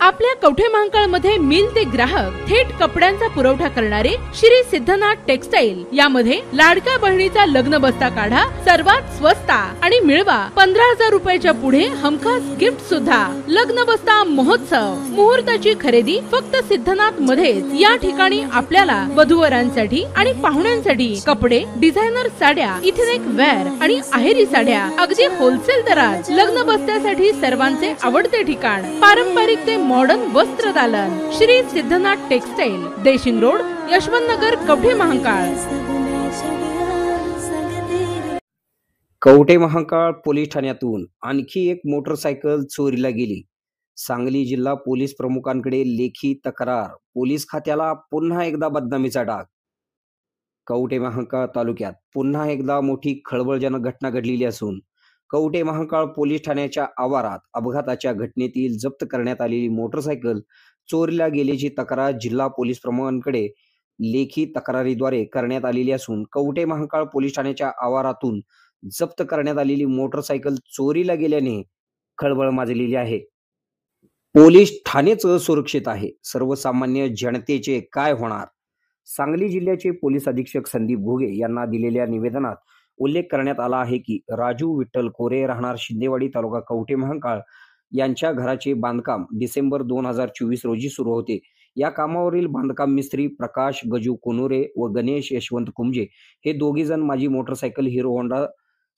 आपल्या कवठे महांकाळ मध्ये मिल ते ग्राहक थेट कपड्यांचा पुरवठा करणारे श्री सिद्धनाथ टेक्सटाईल यामध्ये लाडक्या बहिणीचा लग्न बस्ता काढा सर्वात स्वस्त आणि मिळवा 15,000 रुपयाच्या पुढे हमखास गिफ्ट सुद्धा। लग्न बस्ता महोत्सव मुहूर्ताची खरेदी फक्त सिद्धनाथ मध्येच। या ठिकाणी आपल्याला वधूवरांसाठी आणि पाहुण्यांसाठी कपडे, डिझायनर साड्या, इथेनिक वेअर आणि आहेरी साड्या अगदी होलसेल दरात। लग्न बस्त्यासाठी सर्वांचे आवडते ठिकाण पारंपरिक ते मॉडर्न वस्त्र दालन श्री सिद्धनाथ टेक्सटाईल, देशिंग रोड, यशवंत नगर, कवठे महांकाळ। कवठे महांकाळ पोलीस ठाण्यातून आणखी एक मोटरसायकल चोरीला गेली। सांगली जिल्हा पोलीस प्रमुखांकडे लेखी तक्रार, पोलीस खात्याला पुन्हा एकदा बदनामीचा डाग। कवठे महांकाळ तालुक्यात पुन्हा एकदा मोठी खळबळजनक घटना घडलेली असून कवठे महांकाळ पोलीस ठाण्याच्या आवारात अपघाताच्या घटनेतील जप्त करण्यात आलेली मोटरसायकल चोरीला गेल्याची तक्रार जिल्हा पोलीस प्रमुखांकडे लेखी तक्रारीद्वारे करण्यात आलेली असून कवठे महांकाळ पोलीस ठाण्याच्या आवारातून जप्त करण्यात आलेली मोटरसायकल चोरीला गेल्याने खळबळ माजलेली आहे। पोलीस ठाणेच सुरक्षित आहे, सर्वसामान्य जनतेचे काय होणार? सांगली जिल्ह्याचे पोलीस अधीक्षक संदीप घुगे यांना दिलेल्या निवेदनात उल्लेख करण्यात आला आहे की राजू विठ्ठल कोरे राहणार शिंदेवाडी तालुका कवठे महांकाळ यांच्या घराचे बांधकाम डिसेंबर 2024 रोजी सुरू होते। या कामावरील बांधकाम मिस्त्री प्रकाश गजू कोनुरे व गणेश यशवंत कुंजे हे दोघे जण माझी motorcycle hero Honda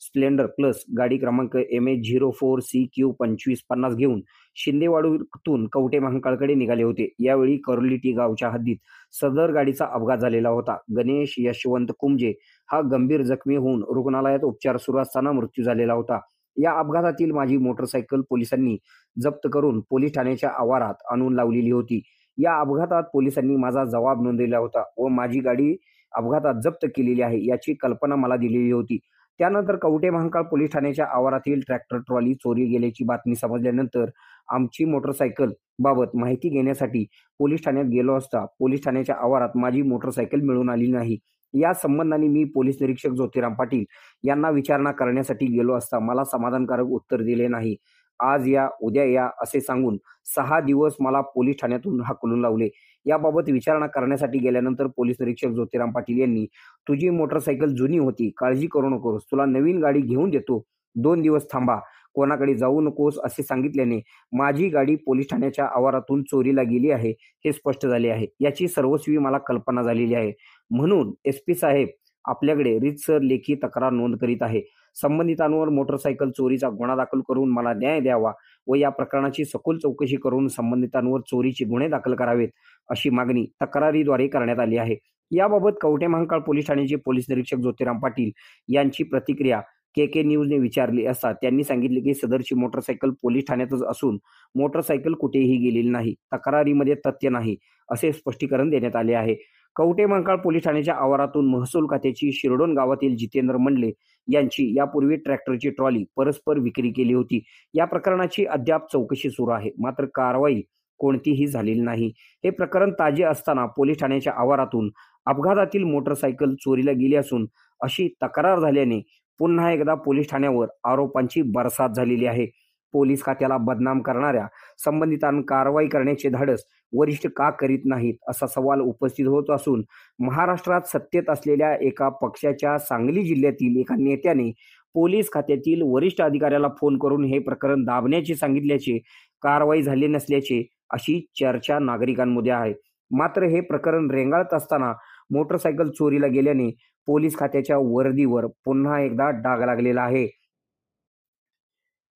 Splendor plus गाडी क्रमांक MH04CQ2550 घेऊन शिंदेवाडीतून कवठे महांकाळकडे निघाले होते। यावेळी करोलिटी गावच्या हद्दीत सदर गाडीचा अपघात झालेला होता। गणेश यशवंत कुंजे हा गंभीर जखमी होऊन रुग्णालयात उपचार सुरू असताना मृत्यू झालेला होता। या अपघातातील माझी मोटरसायकल पोलिसांनी जप्त करून पोलीस ठाण्याच्या आवारात आणून लावलेली होती। या अपघातात पोलिसांनी माझा जबाब नोंदवला होता व माझी गाडी अपघातात जप्त केलेली आहे याची कल्पना मला दिलेली होती। त्यानंतर कवठे महांकाळ पोलीस ठाण्याच्या आवारातील ट्रॅक्टर ट्रॉली चोरी गेल्याची बातमी समजल्यानंतर आमची मोटरसायकल बाबत माहिती घेण्यासाठी पोलीस ठाण्यात गेलो असता पोलीस ठाण्याच्या आवारात माझी मोटरसायकल मिळून आली नाही। या संबंधाने मी पोलीस निरीक्षक ज्योतिराम पाटील यांना विचारणा करण्यासाठी गेलो असता मला समाधानकारक उत्तर दिले नाही। आज या उद्या या असे सांगून 6 दिवस मला पोलीस ठाण्यातून हाकलून लावले। याबाबत विचारणा करण्यासाठी गेल्यानंतर पोलीस निरीक्षक ज्योतिराम पाटील यांनी तुझी मोटरसायकल जुनी होती, काळजी करू नकोस, तुला नवीन गाडी घेऊन देतो, 2 दिवस थांबा, कोणाकडे जाऊ नकोस असे सांगितल्याने माझी गाडी पोलीस ठाण्याच्या आवारातून चोरीला गेली आहे हे स्पष्ट झाले आहे। याची सर्वस्वी मला कल्पना झालेली आहे, म्हणून SP साहेब आपल्याकडे रीतसर लेखी तक्रार नोंद करीत आहे। संबंधितांवर मोटरसायकल चोरीचा गुन्हा दाखल करून मला न्याय द्यावा व या प्रकरणाची सखोल चौकशी करून संबंधितांवर चोरीचे गुन्हे दाखल करावेत अशी मागणी तक्रारीद्वारे करण्यात आली आहे। याबाबत कवठे महांकाळ पोलीस ठाण्याचे पोलीस निरीक्षक ज्योतिराम पाटील यांची प्रतिक्रिया KK न्यूजने विचारली असता त्यांनी सांगितले की सदरची मोटरसायकल पोलीस ठाण्यातच असून मोटरसायकल कुठेही गेलेली नाही, तक्रारीमध्ये तथ्य नाही असे स्पष्टीकरण देण्यात आले आहे। कवठे महांकाळ पोलीस ठाण्याच्या आवारातून महसूल खात्याची शिरडोन गावातील जितेंद्र मंडले यांची यापूर्वी ट्रॅक्टरची ट्रॉली परस्पर विक्री केली होती। या प्रकरणाची अद्याप चौकशी सुरू आहे, मात्र कारवाई कोणतीही झालेली नाही। हे प्रकरण ताजे असताना पोलीस ठाण्याच्या आवारातून अपघातातील मोटरसायकल चोरीला गेली असून अशी तक्रार झाल्याने पुन्हा एकदा पोलीस ठाण्यावर आरोपांची बरसात झालेली आहे। पोलीस खात्याला बदनाम करणाऱ्या संबंधितांना कारवाई करण्याचे धाडस वरिष्ठ का करीत नाहीत असा सवाल उपस्थित होत असून महाराष्ट्रात सत्तेत असलेल्या एका पक्षाच्या सांगली जिल्ह्यातील एका नेत्याने पोलीस खात्यातील वरिष्ठ अधिकाऱ्याला फोन करून हे प्रकरण दाबण्याचे सांगितल्याचे, कारवाई झाली नसल्याचे अशी चर्चा नागरिकांमध्ये आहे। मात्र हे प्रकरण रेंगाळत असताना मोटरसायकल चोरीला गेल्याने पोलीस खात्याच्या वर्दीवर पुन्हा एकदा डाग लागलेला आहे।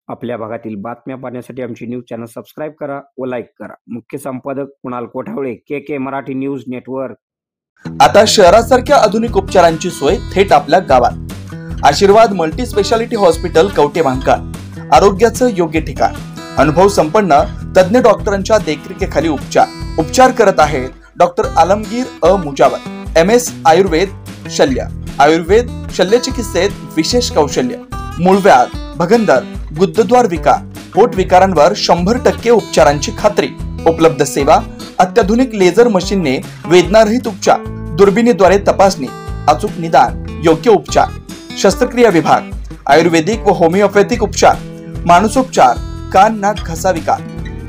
आपल्या भागातील बातम्या पाहण्यासाठी आमची न्यूज चॅनल सबस्क्राईब करा व लाईक करा। मुख्य संपादक Kunal Kothawale, KK Marathi news network. आता शहरासारख्या आधुनिक उपचारांची सोय थेट आपल्या गावात। आशीर्वाद multi speciality hospital Kavathe Mahankal, आरोग्याचं योग्य ठिकाण, अनुभव संपन्न तज्ञ डॉक्टरांच्या देखरेखीखाली उपचार करत आहेत डॉक्टर आलमगीर मुजावर, MS आयुर्वेद शल्य, आयुर्वेद शल्य चिकित्सेत विशेष कौशल्य, मूळव्याध, भगंदर, गुदद्वार विकार, पोट विकारांवर 100% उपचारांची खात्री। उपलब्ध सेवा अत्याधुनिक लेझर मशीनने वेदनारहित उपचार, दुर्बिणीद्वारे तपासणी, अचूक निदान, योग्य उपचार, शस्त्रक्रिया विभाग, आयुर्वेदिक व होमिओपॅथिक उपचार, मानसोपचार, कान नाक घसा विकार,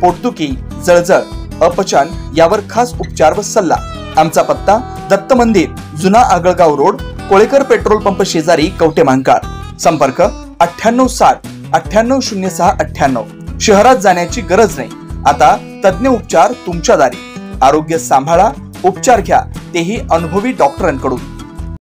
पोटदुखी, जळजळ, अपचन यावर खास उपचार व सल्ला. आमचा पत्ता दत्त मंदिर, जुना Agalgaon road, Kolekar petrol pump शेजारी, कवठे महांकाळ. संपर्क 9860 9806 98. शहरात जाण्याची गरज नाही. आता तज्ञ उपचार तुमच्या दारी. आरोग्य सांभाळा, उपचार घ्या, तेही अनुभवी डॉक्टरांकडून.